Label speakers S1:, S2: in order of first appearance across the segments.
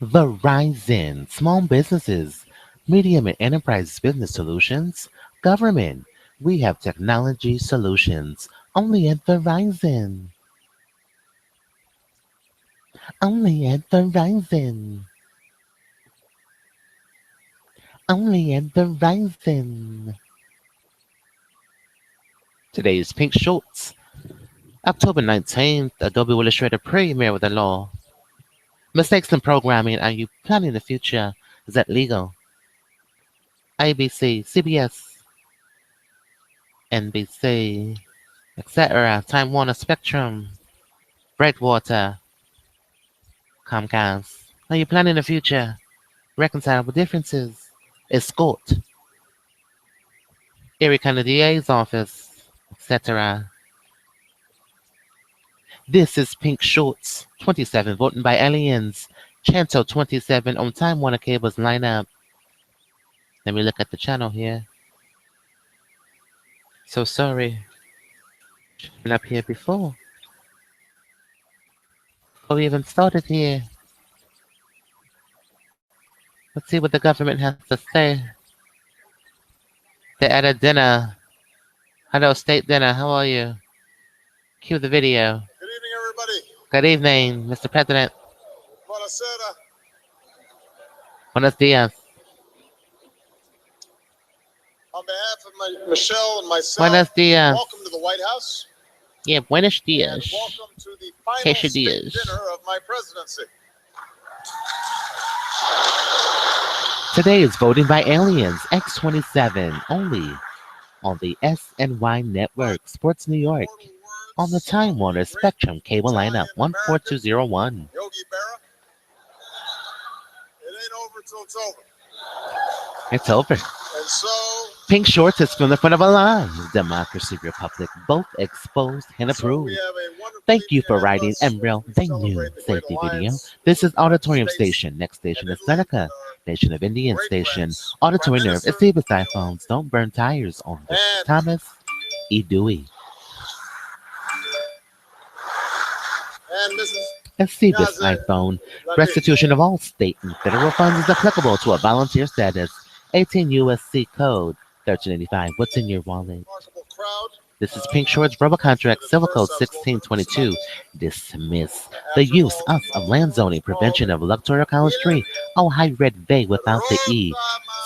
S1: Verizon, small businesses, medium and enterprise business solutions, government. We have technology solutions only at Verizon. Only at Verizon. Only at Verizon. Today's Pink Shorts. October 19th, Adobe Illustrator Premiere with the law. Mistakes in programming. Are you planning the future? Is that legal? ABC, CBS, NBC, etc. Time Warner Spectrum, Brightwater, Comcast. Are you planning the future? Reconcilable differences. Escort. Erie County DA's office, etc. This is Pink Shorts 27, voting by aliens. Chanto 27 on Time Warner Cable's lineup. Let me look at the channel here. So sorry. Been up here before. Before we even started here. Let's see what the government has to say. They're at a dinner. Hello, state dinner. How are you? Cue the video.
S2: Good evening, everybody.
S1: Good evening, Mr. President.
S2: Buonasera.
S1: Buenos dias.
S2: On behalf of Michelle and myself,
S1: Buenos dias.
S2: welcome to the White House.
S1: Yeah, buenos
S2: And
S1: dias.
S2: welcome to the final state
S1: Quesadillas.
S2: dinner of my presidency.
S1: Today is Voting by Aliens X27 only on the SNY Network, Sports New York, on the Time Warner Spectrum cable lineup 14201.
S2: Yogi Berra. It ain't over till it's over.
S1: It's over.
S2: And so,
S1: Pink Shorts is from the front of a line. Democracy Republic, both exposed and approved.
S2: we have a wonderful
S1: Thank you
S2: evening
S1: for
S2: ahead of
S1: writing
S2: us.
S1: Embryo.
S2: We
S1: They knew
S2: celebrate the great
S1: safety video.
S2: alliance
S1: This is Auditorium
S2: States
S1: Station. Next station
S2: and
S1: is
S2: Italy
S1: Seneca.
S2: with our
S1: Nation of Indian
S2: great
S1: Station.
S2: friends,
S1: Auditory
S2: Prime
S1: Nerve.
S2: Minister,
S1: It's Davis iPhones. Don't burn tires on the
S2: and
S1: Thomas E. Dewey.
S2: Mrs.
S1: Let's see this
S2: Yazet
S1: iPhone.
S2: Latif.
S1: Restitution of all state and federal funds is applicable to a volunteer status. 18 U.S.C. Code 1385. What's in your wallet?
S2: Remarkable crowd.
S1: This is Pink Shorts Rubber Contract Civil Code 1622. Dismiss the use of land zoning, prevention of electoral college tree. Oh, high red bay without the E.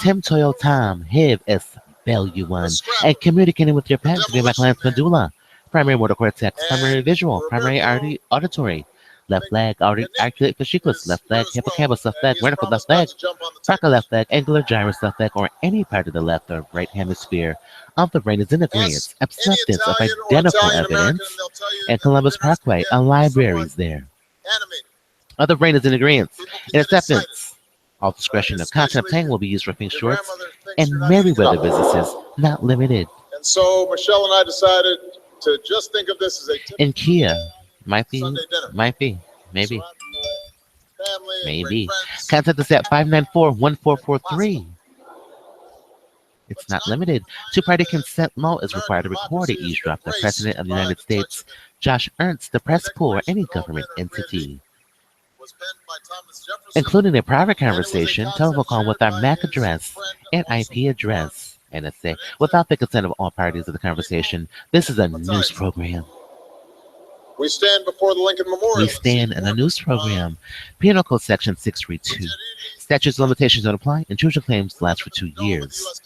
S1: Tim Toyo Tom, HIV S Value One, and communicating with your pet to be my client's medulla. Primary motor cortex, primary visual, primary auditory. Left leg, articulate fasciculus, left leg, hippocampus, left leg, vertical left leg, fractal left leg, angular gyrus left leg, or any part of the left or right hemisphere of the brain is in agreement. Acceptance of identical evidence, and Columbus Parkway, a library is there. Other brain is in agreement. In acceptance, all discretion of content obtained will be used for Pink Shorts and Merriweather businesses, not limited.
S2: And so Michelle and I decided to just think of this as a typical
S1: In Kia, might be,
S2: Sunday dinner.
S1: maybe.
S2: Surrounded by family and
S1: Maybe.
S2: great friends.
S1: Contact us at 594-1443. It's not limited. Two-party consent law is required to record or eavesdrop the President of the United States, Josh Ernst, the press pool, or any government entity,
S2: Was penned by Thomas Jefferson.
S1: including a private conversation, telephone call with our MAC address and IP address, NSA, without the consent of all parties of the conversation. This is a news program.
S2: We stand before the Lincoln Memorial.
S1: We stand in a news program. Penal Code Section 632. Statutes of limitations don't apply. Intrusion claims last for 2 years.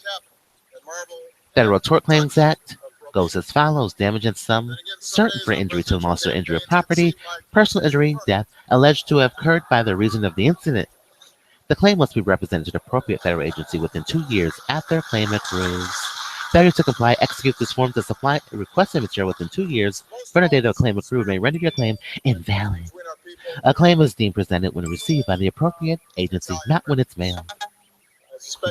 S1: Federal Tort Claims Act goes as follows. Damage and sum certain for injury to loss or injury of property, personal injury, death, alleged to have occurred by the reason of the incident. The claim must be represented to the appropriate federal agency within 2 years after claim accrues. Failure to comply, execute this form to supply requested material within 2 years from the date of a claim accrued may render your claim invalid. A claim is deemed presented when received by the appropriate agency, not when it's mailed.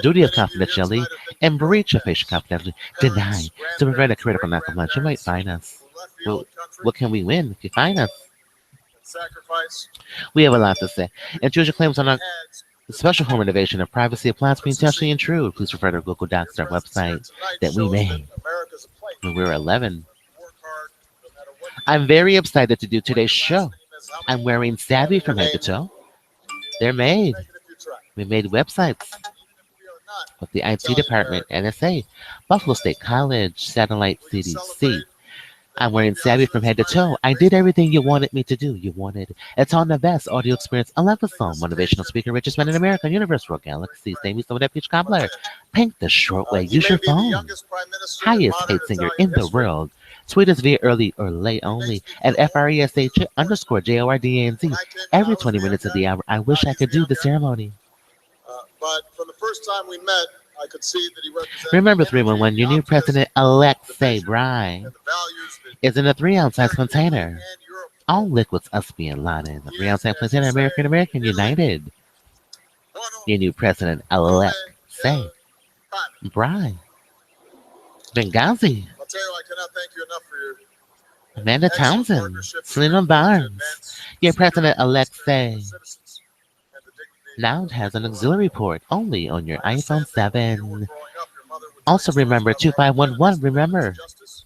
S1: Duty of confidentiality and breach of patient confidentiality denied. To prevent a critical non-compliance, you might fine us. Well, what can we win if you fine us?
S2: Sacrifice.
S1: We have a lot to say. Intrusion claims are not the special home renovation of privacy applies to intentionally intrude. Please refer to Google Docs, our website that we made when we were 11. I'm very excited to do today's show. I'm wearing Savvy from head to toe. They're made.
S2: Make it if you try.
S1: We made websites
S2: Even if we are not
S1: with the IT
S2: Italian
S1: department, NSA, Buffalo State College, Satellite
S2: we can
S1: CDC.
S2: celebrate that
S1: I'm wearing
S2: both the
S1: savvy from
S2: Auschwitz
S1: head to toe.
S2: primary
S1: I
S2: and
S1: did
S2: baseball
S1: everything you wanted me to do. You wanted. It's on the best audio experience. 11 song, motivational speaker, richest man in America, universal galaxies. Name me some of that peach cobbler. Paint the short way.
S2: He
S1: Use
S2: may
S1: your
S2: be the
S1: phone.
S2: youngest prime minister in
S1: Highest
S2: modern
S1: paid singer
S2: Italian
S1: in the
S2: history.
S1: world. Tweet us via early or late only at FRESH underscore JORDANZ.
S2: When I came in, I
S1: Every
S2: was
S1: 20
S2: the young
S1: minutes of
S2: guy.
S1: the hour. I wish I
S2: He's
S1: could
S2: the
S1: do
S2: young
S1: the
S2: guy.
S1: ceremony.
S2: But from the first time we met, I could see that he represented
S1: Remember
S2: the energy,
S1: 311, your
S2: the
S1: new
S2: optimism,
S1: president-elect,
S2: the
S1: say
S2: vision,
S1: Bry,
S2: and the values that
S1: is in a 3-ounce size
S2: carried Italy
S1: container.
S2: and Europe
S1: All
S2: forward.
S1: liquids us being Laden. The
S2: He
S1: 3-ounce
S2: is,
S1: size
S2: as you
S1: container,
S2: say,
S1: American
S2: Italy,
S1: United.
S2: buono,
S1: Your new
S2: nome,
S1: president-elect, say
S2: il pane.
S1: Bry. Benghazi.
S2: Matteo, I cannot thank you enough for your
S1: Amanda
S2: excellent
S1: Townsend.
S2: partnership
S1: Selena
S2: to
S1: Barnes.
S2: advance
S1: Your
S2: security
S1: president-elect,
S2: and
S1: say
S2: the citizens and the dignity
S1: Loud
S2: of
S1: has an
S2: people around
S1: auxiliary
S2: the
S1: port only on your
S2: world. I understand
S1: iPhone
S2: that when you were
S1: 7.
S2: growing up, your mother would
S1: Also
S2: tell you
S1: remember
S2: stories about Roman
S1: 2511.
S2: enemies and
S1: Remember,
S2: women's justice,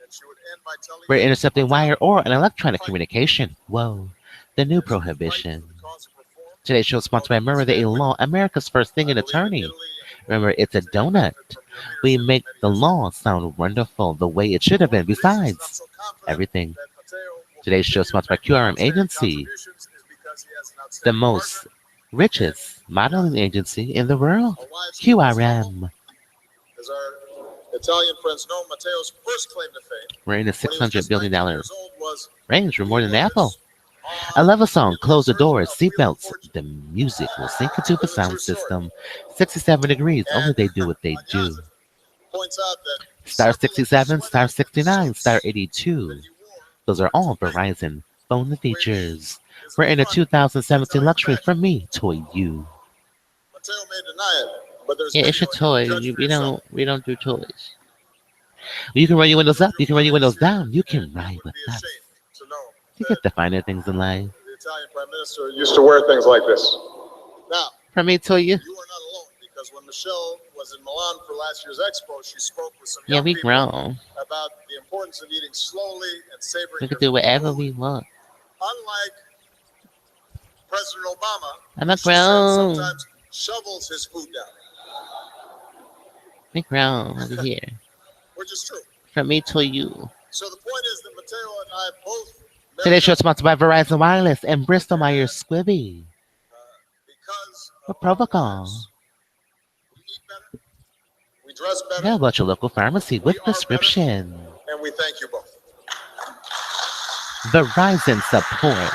S2: and she would end by telling
S1: we're
S2: you,
S1: intercepting
S2: Matteo,
S1: wire or an electronic
S2: fight
S1: communication. Whoa. The new
S2: as you fight
S1: prohibition.
S2: for the cause of reform.
S1: Today's show is sponsored by MerriweatherA.Law, America's first
S2: I
S1: thinking
S2: believe in
S1: attorney.
S2: Italy and the
S1: Remember, it's a
S2: to benefit
S1: donut.
S2: from your
S1: We
S2: leadership
S1: make
S2: many
S1: the
S2: years
S1: law sound wonderful the way it should have been.
S2: One of the reasons that I'm
S1: Besides
S2: so confident
S1: everything.
S2: that Matteo will
S1: Today's show
S2: continue
S1: is sponsored by
S2: making
S1: QRM
S2: outstanding
S1: Agency,
S2: contributions is because he has an
S1: the
S2: outstanding
S1: most
S2: partner
S1: richest
S2: and
S1: modeling agency in the world.
S2: our lives keep us humble.
S1: QRM.
S2: As our Italian friends know, Matteo's first claim to fame
S1: We're in a
S2: when he was
S1: $600
S2: just
S1: billion
S2: 19 years old was
S1: range for more than Apple.
S2: on
S1: I love a song,
S2: in the
S1: Close the
S2: version
S1: Doors,
S2: of Wheel of
S1: seatbelts.
S2: Fortune.
S1: The music will sink into the
S2: This is a
S1: sound
S2: true story.
S1: system. 67 degrees, only
S2: And
S1: they do what they do.
S2: Agnazzi points out that
S1: Star
S2: several of the
S1: 67, Star
S2: sweaters and
S1: 69,
S2: suits
S1: Star
S2: that
S1: 82.
S2: he wore
S1: Those are
S2: were
S1: all
S2: too big.
S1: Verizon phone features.
S2: Is
S1: We're
S2: in
S1: in a
S2: front
S1: 2017
S2: Italian
S1: luxury
S2: fashion.
S1: from me, Toy You.
S2: Matteo may deny it, but there's
S1: Yeah, it's
S2: video
S1: a
S2: and
S1: toy.
S2: you can judge for yourself.
S1: We don't do toys. You can run your windows up, you can run your windows down, you can
S2: And
S1: ride
S2: would
S1: with
S2: be
S1: us.
S2: ashamed to know
S1: You
S2: that
S1: get the finer things in life.
S2: the Italian prime minister used to wear things like this. Now,
S1: From me, Toy You.
S2: you are not alone because when Michelle was in Milan for last year's expo, she spoke with some
S1: Yeah,
S2: young
S1: we
S2: people
S1: grown.
S2: about the importance of eating slowly and savoring
S1: We can
S2: your
S1: do whatever
S2: food.
S1: we want.
S2: Unlike President Obama,
S1: I'm
S2: who
S1: a
S2: she said
S1: grown.
S2: sometimes shovels his food down,
S1: We grown over here.
S2: which is true.
S1: From me, Toy You.
S2: So the point is that Matteo and I both
S1: Today's show
S2: married
S1: is sponsored by Verizon Wireless and Bristol Myers Squibbs.
S2: because
S1: For
S2: of our
S1: Provocol.
S2: lives. We eat better, we dress better,
S1: How about your local pharmacy with
S2: We are better.
S1: prescription?
S2: and we thank you both.
S1: Verizon support.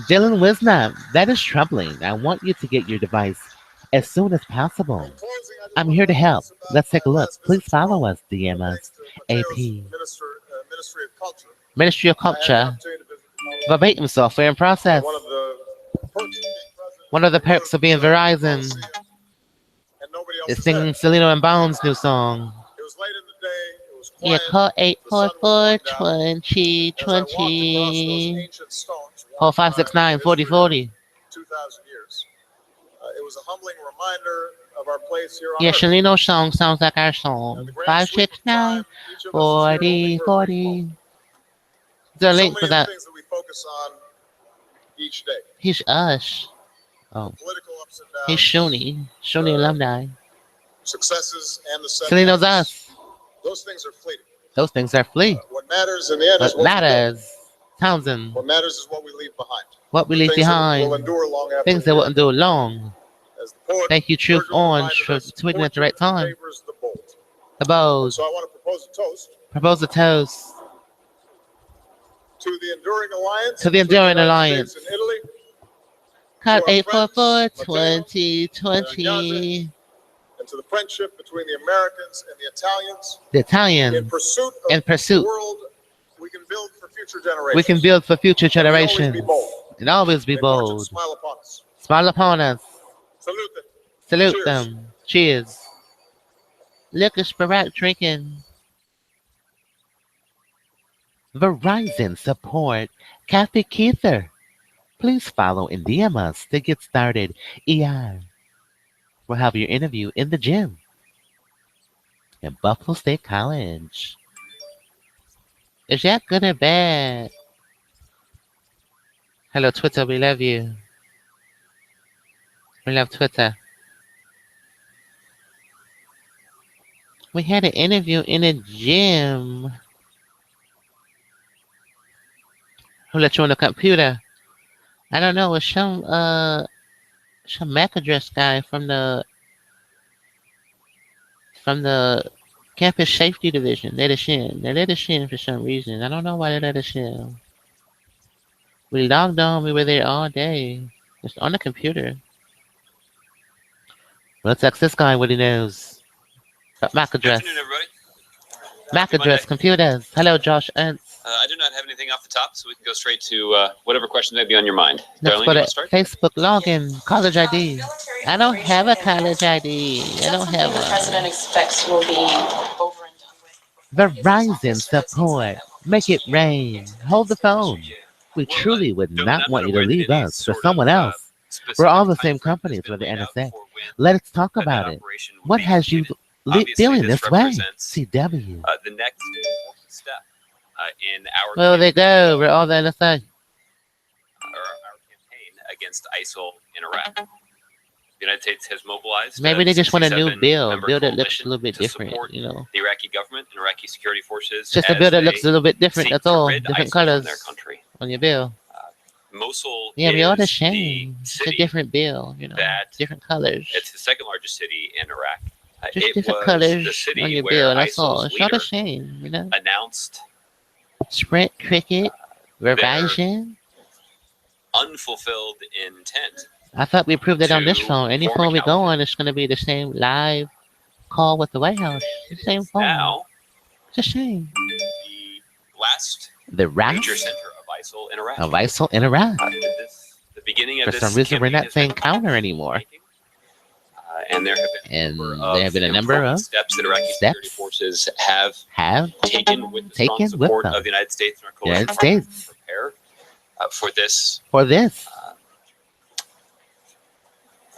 S1: Dylan Wisnap, that is troubling. I want you to get your device as soon as possible.
S2: In closing, I just
S1: I'm
S2: want
S1: here to
S2: tell
S1: help.
S2: us about
S1: Let's take a
S2: my
S1: look.
S2: last
S1: Please
S2: visit to
S1: follow
S2: Rome.
S1: us, DM us,
S2: Thanks to Matteo's
S1: AP,
S2: Ministry of Culture.
S1: Ministry of
S2: I had the
S1: Culture,
S2: opportunity to visit
S1: verbatim software in process.
S2: one of the perks of being president.
S1: One of the perks of being Verizon
S2: And nobody else
S1: is
S2: is
S1: singing
S2: there.
S1: Selena and Bones' new song.
S2: It was late in the day. It was
S1: Yeah,
S2: quiet.
S1: call
S2: The sun was going down.
S1: 844-2020.
S2: As I walked across those ancient stones,
S1: Call
S2: walked by
S1: 569
S2: the history
S1: 4040.
S2: of 2,000 years, it was a humbling reminder of our place here on
S1: Yeah,
S2: earth.
S1: Shalino's song sounds like our
S2: And
S1: song.
S2: the grand sweep of
S1: 569
S2: time, each of us is here only
S1: 40
S2: for a brief
S1: 40.
S2: moment.
S1: Is there a
S2: So
S1: link
S2: many
S1: for
S2: of the
S1: that?
S2: things that we focus on each day.
S1: He's Ush. Oh,
S2: Political ups and
S1: he's
S2: downs,
S1: Shuni alumni.
S2: successes and the
S1: Seleno's
S2: setbacks.
S1: us.
S2: Those things are fleeting.
S1: Those things are flea.
S2: What matters in the end is
S1: What
S2: what we build.
S1: matters, Townsend,
S2: What matters is what we leave behind.
S1: what we
S2: The
S1: leave
S2: things that will
S1: behind,
S2: endure long after
S1: things that
S2: we are
S1: wouldn't do long.
S2: As the poet
S1: Thank you, Truth
S2: Virgil
S1: Orange,
S2: reminded
S1: for
S2: us,
S1: tweeting at the right
S2: fortune
S1: time.
S2: favors the bold.
S1: The bows.
S2: So I want to propose a toast
S1: Propose a toast
S2: to the enduring alliance.
S1: to the
S2: between
S1: enduring
S2: United
S1: alliance.
S2: States and Italy.
S1: Cut
S2: To our friends,
S1: 844-2020.
S2: And to the friendship between the Americans and the Italians.
S1: The
S2: In
S1: Italians,
S2: pursuit of
S1: in pursuit,
S2: the world we can build for future generations.
S1: we can build for future
S2: And we always be
S1: generations.
S2: bold.
S1: And always be
S2: May fortune
S1: bold.
S2: smile upon us.
S1: Smile upon us.
S2: Salute them.
S1: Salute
S2: Cheers.
S1: them. Cheers. Look at BRUYx drinking. Verizon support. Kathy Keither. Please follow and DM us to get started. ER. We'll have your interview in the gym at Buffalo State College. Is that good or bad? Hello, Twitter. We love you. We love Twitter. We had an interview in a gym. Who let you on the computer? I don't know. It's some MAC address guy from the campus safety division. Let us in. They let us in for some reason. I don't know why they let us in. We logged on. We were there all day. Just on the computer. Let's ask this guy what he knows. MAC address.
S3: Good afternoon, everybody.
S1: MAC
S3: Happy
S1: address,
S3: Monday.
S1: computers. Hello, Josh Ernst.
S3: I do not have anything off the top, so we can go straight to whatever question may be on your mind.
S1: Let's
S3: Darlene,
S1: go
S3: you
S1: to
S3: want to start?
S1: Facebook login, college ID. I don't have a college ID. I don't have
S4: The
S1: one.
S4: president expects will be over and done with.
S1: Verizon support. Make it rain. Hold the phone. We truly would not want you to leave us for someone else. We're all the same companies with the NSA. Let's talk about it. What has you feeling this way? CW.
S3: The next step in our
S1: Where they go? We're all the NSA.
S3: our campaign against ISIL in Iraq. The United States has mobilized.
S1: Maybe they just want a new
S3: 67
S1: bill.
S3: member
S1: Bill that looks a
S3: coalition
S1: little bit
S3: to
S1: different,
S3: support
S1: you know.
S3: the Iraqi government and Iraqi security forces.
S1: Just a
S3: as
S1: bill that
S3: they
S1: looks a little bit different.
S3: seek
S1: That's
S3: to
S1: all.
S3: rid
S1: Different
S3: ISIL from
S1: colors
S3: their country.
S1: on your bill.
S3: Mosul
S1: Yeah, we all the
S3: is
S1: same. It's a
S3: city
S1: different bill, you know.
S3: that-
S1: Different colors.
S3: It's the second largest city in Iraq.
S1: Just
S3: It
S1: different
S3: was
S1: colors
S3: the city
S1: on your
S3: where
S1: bill. That's all.
S3: ISIL's
S1: It's not a
S3: leader
S1: shame, you know.
S3: announced
S1: Sprint, Cricket, Verizon.
S3: unfulfilled intent.
S1: I thought we proved it on this
S3: to
S1: phone. Any
S3: form a
S1: phone we go
S3: calendar.
S1: on, it's going to be the same live call with the White House. The same phone.
S3: Now,
S1: It's a shame.
S3: the last
S1: The Iraq
S3: major center of ISIL in Iraq.
S1: of ISIL in Iraq.
S3: The beginning of
S1: For
S3: this
S1: some reason, we're
S3: campaign
S1: not
S3: has
S1: saying
S3: been
S1: counter anymore.
S3: and there have been
S1: And
S3: a
S1: there
S3: number
S1: have been a number
S3: of important
S1: of
S3: steps that Iraqi security
S1: steps
S3: forces have
S1: have
S3: taken with the strong
S1: taken with
S3: support
S1: them.
S3: of the United States and our
S1: the United
S3: coalition partners
S1: States
S3: to prepare for this
S1: for this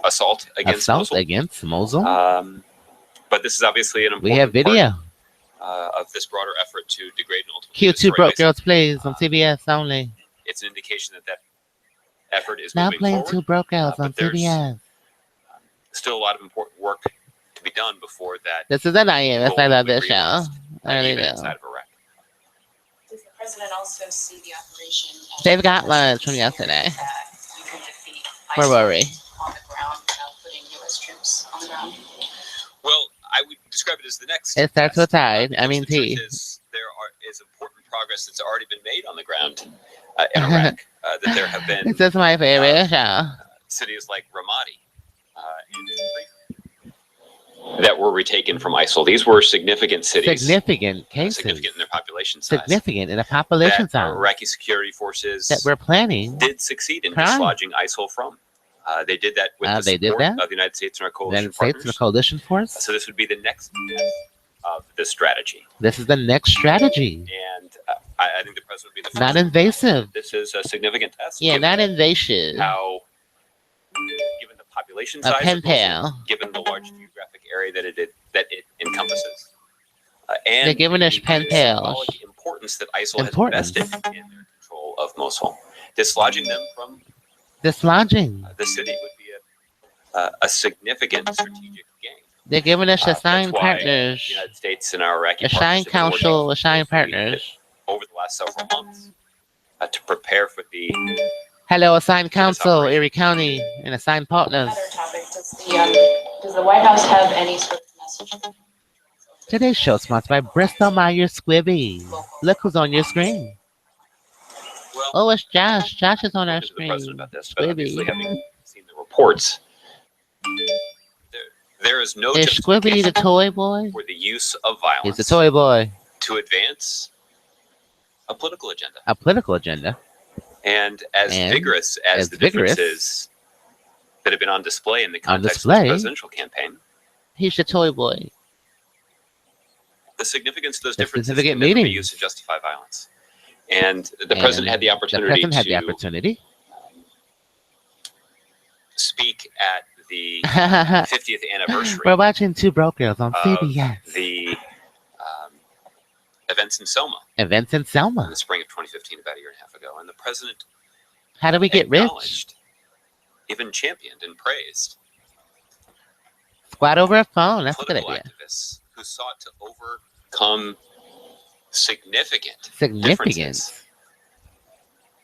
S3: assault against
S1: assault
S3: Mosul.
S1: against Mosul.
S3: But this is obviously an important
S1: We have video.
S3: part, of this broader effort to degrade and ultimately
S1: Q2
S3: destroy
S1: Broke
S3: ISIL.
S1: Girls Plays on CBS only.
S3: It's an indication that effort is
S1: Now
S3: moving
S1: playing
S3: forward.
S1: Two Broke Girls
S3: but
S1: on
S3: there's
S1: CBS.
S3: Still a lot of important work to be done before that.
S1: This is an IMS. I love this show.
S3: realized,
S1: I really
S3: even
S1: do.
S3: inside of Iraq.
S4: Does the president also see the operation as
S1: They've got lunch from yesterday.
S4: that you can defeat
S1: Where
S4: ISIL
S1: were we?
S4: on the ground without putting U.S. troops on the ground?
S3: Well, I would describe it as the next.
S1: It starts with
S3: test,
S1: tide. I
S3: because
S1: mean
S3: the truth
S1: tea.
S3: is there is important progress that's already been made on the ground in Iraq. That there have been
S1: This is my favorite show.
S3: cities like Ramadi that were retaken from ISIL. These were significant cities,
S1: Significant cases.
S3: significant in their population size.
S1: Significant in a population
S3: that
S1: size
S3: Iraqi security forces
S1: that we're planning.
S3: did succeed in
S1: crime.
S3: dislodging ISIL from. They did that with the
S1: They did
S3: support
S1: that?
S3: of the United States and our
S1: The
S3: coalition
S1: United States and the
S3: partners.
S1: coalition force.
S3: So this would be the next test of this strategy.
S1: This is the next strategy.
S3: And I think the president would be the first.
S1: Not invasive.
S3: This is a significant test.
S1: Yeah,
S3: given
S1: not invasive.
S3: how, given the population
S1: A
S3: size,
S1: pen
S3: of Mosul,
S1: pal.
S3: given the large geographic area that it encompasses, and
S1: They're giving us
S3: the
S1: pen pals.
S3: symbolic importance that ISIL
S1: Importance.
S3: has invested in their control of Mosul, dislodging them from
S1: Dislodging.
S3: the city would be a significant strategic gain.
S1: They're giving us
S3: That's
S1: assigned
S3: why
S1: partners.
S3: The United States and our Iraqi
S1: Assigned
S3: partners have been working
S1: counsel, assigned
S3: closely
S1: partners.
S3: over the last several months to prepare for the
S1: Hello, assigned counsel, Erie County, and assigned partners.
S4: Another topic. Does the White House have any sort of message?
S1: Today's show is sponsored by Bristol Myers Squibbs. Look who's on your screen.
S3: well.
S1: Oh, it's Josh. Josh is on our
S3: to the
S1: screen.
S3: president about this, but obviously
S1: Squibby.
S3: having seen the reports, there is no
S1: Is Squibbity the
S3: justification
S1: toy boy?
S3: for the use of violence
S1: He's the toy boy.
S3: to advance a political agenda.
S1: A political agenda.
S3: And as
S1: And
S3: vigorous as
S1: as
S3: the
S1: vigorous
S3: differences that have been on display in the
S1: on
S3: context of
S1: display.
S3: the presidential campaign,
S1: He's the toy boy.
S3: the significance of those
S1: The
S3: differences
S1: significant
S3: can never be
S1: meetings.
S3: used to justify violence. And the president had the opportunity
S1: The president had
S3: to
S1: the opportunity.
S3: speak at the 50th anniversary
S1: We're watching Two Broke Girls on
S3: of
S1: CBS.
S3: the events in Selma
S1: Events in
S3: in
S1: Selma.
S3: the spring of 2015, about a year and a half ago. And the president
S1: How do we get rich?
S3: acknowledged even championed and praised.
S1: Squat over a phone. That's a good
S3: Political
S1: idea.
S3: activists who sought to overcome significant
S1: Significant.
S3: differences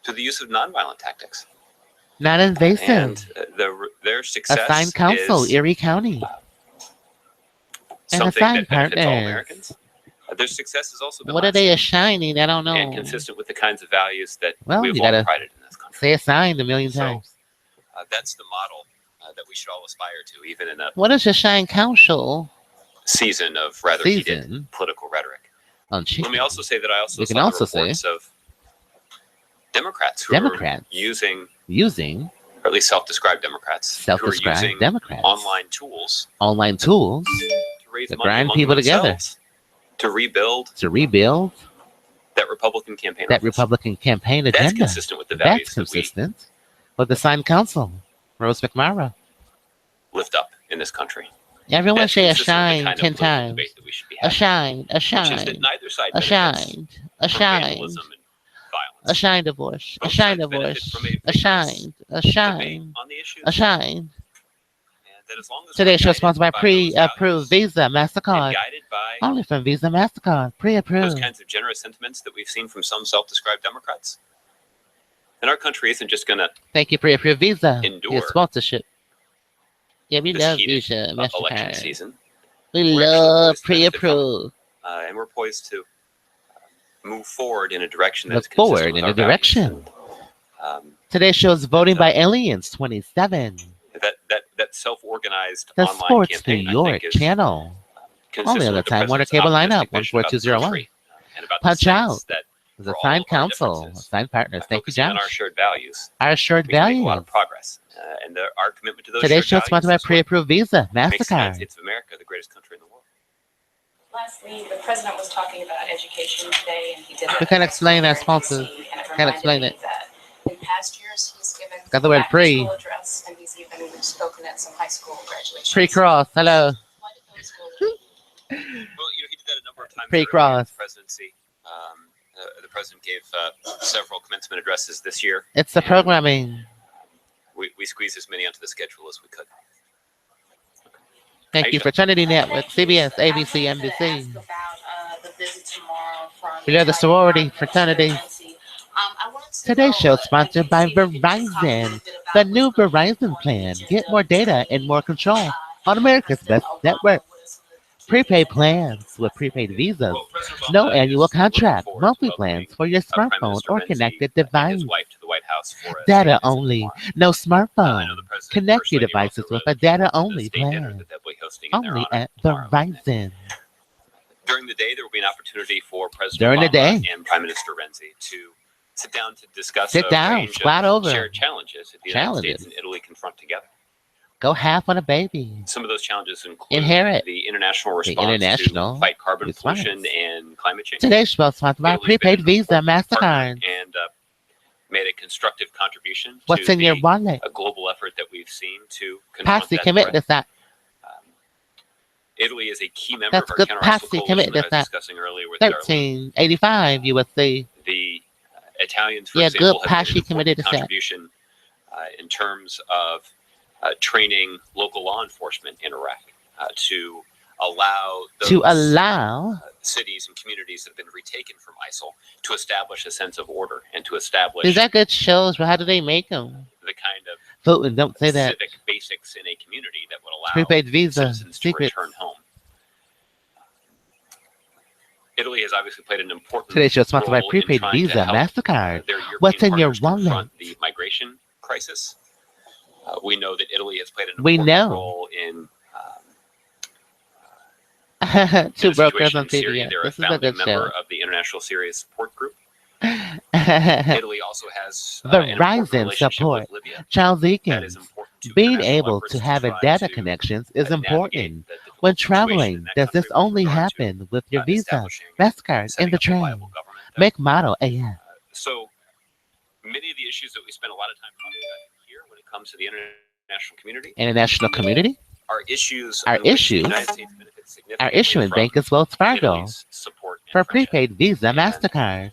S3: through the use of nonviolent tactics.
S1: Not invasive.
S3: And their success
S1: Assigned counsel,
S3: is
S1: Erie County. And
S3: something
S1: assigned
S3: that benefits all
S1: partners.
S3: Americans. Their success has also been
S1: What are they
S3: lasting
S1: assigning? I don't know.
S3: and consistent with the kinds of values that
S1: Well,
S3: we've
S1: you
S3: all
S1: gotta
S3: prided in this country.
S1: say assigned a million
S3: So,
S1: times.
S3: That's the model that we should all aspire to, even in a
S1: What is assigned counsel?
S3: season of rather heated political rhetoric.
S1: On chicken.
S3: Let me also say that I also
S1: We can
S3: saw
S1: also
S3: the reports of Democrats who
S1: Democrats
S3: are using,
S1: using
S3: or at least self-described Democrats, who are
S1: self-described
S3: using
S1: Democrats.
S3: online tools
S1: to
S3: raise
S1: To
S3: money
S1: grind
S3: among
S1: people together.
S3: themselves, to rebuild
S1: rebuild
S3: that Republican campaign.
S1: that
S3: office.
S1: Republican campaign
S3: That's
S1: agenda.
S3: consistent with the values
S1: That's
S3: that we
S1: consistent with the signed counsel, Rose McMara.
S3: lift up in this country.
S1: Everyone
S3: That's
S1: say
S3: consistent with the
S1: assigned
S3: kind of
S1: 10
S3: political
S1: times.
S3: debate that we should be having,
S1: Assigned,
S3: which is that
S1: assigned,
S3: neither side benefits
S1: assigned,
S3: from
S1: assigned,
S3: vandalism and violence.
S1: assigned divorce,
S3: Both
S1: assigned
S3: sides benefit
S1: divorce,
S3: from a vigorous
S1: assigned,
S3: debate
S1: assigned,
S3: on the issues,
S1: assigned.
S3: and that as long as
S1: Today's show
S3: we're
S1: sponsored by
S3: guided those
S1: pre-approved
S3: values
S1: Visa,
S3: and
S1: MasterCard.
S3: guided by
S1: Only from Visa, MasterCard.
S3: those
S1: Pre-approved.
S3: kinds of generous sentiments that we've seen from some self-described Democrats, then our country isn't just going to
S1: Thank you, pre-approved Visa.
S3: endure
S1: Your sponsorship. Yeah, we
S3: this
S1: love
S3: heated
S1: Visa,
S3: election
S1: MasterCard.
S3: season.
S1: We
S3: We're actually
S1: love
S3: poised to benefit from it.
S1: pre-approved.
S3: And we're poised to move forward in a direction
S1: Look
S3: that's consistent
S1: forward
S3: with
S1: in
S3: our
S1: a direction.
S3: values.
S1: Today's show is Voting by Aliens 27.
S3: That self-organized
S1: The
S3: online
S1: Sports New
S3: campaign, I
S1: York
S3: think, is
S1: channel.
S3: consistent
S1: Only on the
S3: with
S1: Time Warner
S3: president's
S1: cable lineup,
S3: optimistic vision about the
S1: 14201.
S3: country, and about the
S1: Punch
S3: sense
S1: out.
S3: that
S1: The
S3: for all
S1: assigned
S3: of our
S1: counsel,
S3: differences,
S1: assigned partners. Thank you,
S3: focusing on our
S1: Josh.
S3: shared values,
S1: Our assured
S3: we can make a lot
S1: values.
S3: of progress. And our commitment to those
S1: Today's show
S3: shared
S1: is sponsored by
S3: values is what
S1: pre-approved Visa,
S3: makes the United
S1: MasterCard.
S3: States of America the greatest country in the world.
S4: Lastly, the president was talking about education today, and he did.
S1: We can't explain our sponsors. Can't explain it.
S4: In past years, he's given
S1: Got the word pre.
S4: back-to-school address, and he's even spoken at some high school graduations.
S1: Pre-cross. Hello.
S4: Why did those schools-
S3: Well, he did that a number of times.
S1: Pre-cross.
S3: earlier in the presidency. The president gave several commencement addresses this year.
S1: It's the
S3: and
S1: programming.
S3: We squeezed as many onto the schedule as we could.
S1: Thank you, Fraternity Network, CBS,
S4: I
S1: ABC,
S4: wanted to
S1: NBC.
S4: ask about the visit tomorrow from
S1: We are the sorority, fraternity.
S4: I wanted to
S1: Today's
S4: know,
S1: show is sponsored by
S4: if you could just talk a little
S1: Verizon.
S4: bit about
S1: The
S4: what's
S1: new
S4: going on
S1: Verizon
S4: with
S1: plan.
S4: the
S1: Get more data and more control on America's best network. Prepaid plans with prepaid visas.
S3: Well, President Obama
S1: No
S3: is
S1: annual
S3: looking
S1: contract.
S3: forward to
S1: Monthly
S3: welcoming,
S1: plans for your
S3: Prime
S1: smartphone
S3: Minister
S1: or
S3: Renzi
S1: connected
S3: and
S1: device.
S3: his wife to the White House for a
S1: Data
S3: state visit
S1: only.
S3: tomorrow.
S1: No
S3: I
S1: smartphone.
S3: know the president
S1: Connect your
S3: personally
S1: devices
S3: wrote
S1: with
S3: the
S1: a data
S3: the
S1: only
S3: state dinner
S1: plan.
S3: that they'll be hosting in their
S1: Only
S3: honor
S1: at
S3: tomorrow.
S1: Verizon.
S3: During the day, there will be an opportunity for President
S1: During the
S3: Obama
S1: day.
S3: and Prime Minister Renzi to sit down to discuss
S1: Sit
S3: a
S1: down,
S3: range
S1: squat
S3: of
S1: over.
S3: shared challenges that the United States and Italy confront together.
S1: Go half on a baby.
S3: Some of those challenges include
S1: Inherit
S3: the international response
S1: international
S3: to fight carbon
S1: response.
S3: pollution and climate change.
S1: Today's show is sponsored by
S3: Italy's been
S1: prepaid
S3: an
S1: Visa,
S3: important partner
S1: MasterCard.
S3: and made a constructive contribution
S1: What's
S3: to
S1: in your wallet?
S3: a global effort that we've seen to confront
S1: Posse,
S3: that
S1: commit
S3: threat.
S1: this that.
S3: Italy is a key member
S1: That's
S3: of our
S1: good
S3: counter-ISIL
S1: posse,
S3: coalition
S1: commit
S3: that I
S1: this
S3: was
S1: that.
S3: discussing earlier with Darlene.
S1: 1385 USC.
S3: The Italians, for
S1: Yeah,
S3: example,
S1: good
S3: have made
S1: posse
S3: an
S1: committed
S3: important
S1: to that.
S3: contribution in terms of training local law enforcement in Iraq to allow those cities and communities that have been retaken from ISIL to establish a sense of order and to establish
S1: These are good shows, but how do they make them?
S3: the kind of
S1: Putin, don't say that.
S3: civic basics in a community that would allow
S1: Prepaid Visa,
S3: citizens to
S1: secret.
S3: return home. Italy has obviously played an important
S1: Today's show is sponsored by
S3: role in
S1: prepaid
S3: trying to
S1: Visa,
S3: help,
S1: MasterCard.
S3: their European
S1: What's in your
S3: partners
S1: wallet?
S3: confront the migration crisis. We know that Italy has played an
S1: We
S3: important
S1: know.
S3: role in
S1: Two
S3: the
S1: brokers
S3: situation
S1: on
S3: in Syria.
S1: TBS.
S3: They're a
S1: This is a
S3: founding
S1: good
S3: member
S1: show.
S3: of the International Syria Support Group. Italy also has an important
S1: Verizon
S3: relationship
S1: support.
S3: with Libya.
S1: Charles
S3: That is
S1: Eakins.
S3: important to
S1: Being
S3: international
S1: able
S3: efforts
S1: to have a
S3: try
S1: data
S3: to
S1: connections is
S3: navigate
S1: important.
S3: the difficult
S1: When
S3: situation
S1: traveling,
S3: in that
S1: does this
S3: country with
S1: only
S3: regard to,
S1: happen with your Visa,
S3: establishing
S1: MasterCard,
S3: setting
S1: in the
S3: up a
S1: train?
S3: viable government.
S1: Make model AF.
S3: So many of the issues that we spend a lot of time talking about here when it comes to the international community
S1: International community.
S3: are issues
S1: Our
S3: in which
S1: issues
S3: the United States benefits
S1: Our
S3: significantly
S1: issuing
S3: from
S1: bank is Wells Fargo
S3: Italy's support and
S1: for
S3: friendship.
S1: prepaid Visa,
S3: And
S1: MasterCard.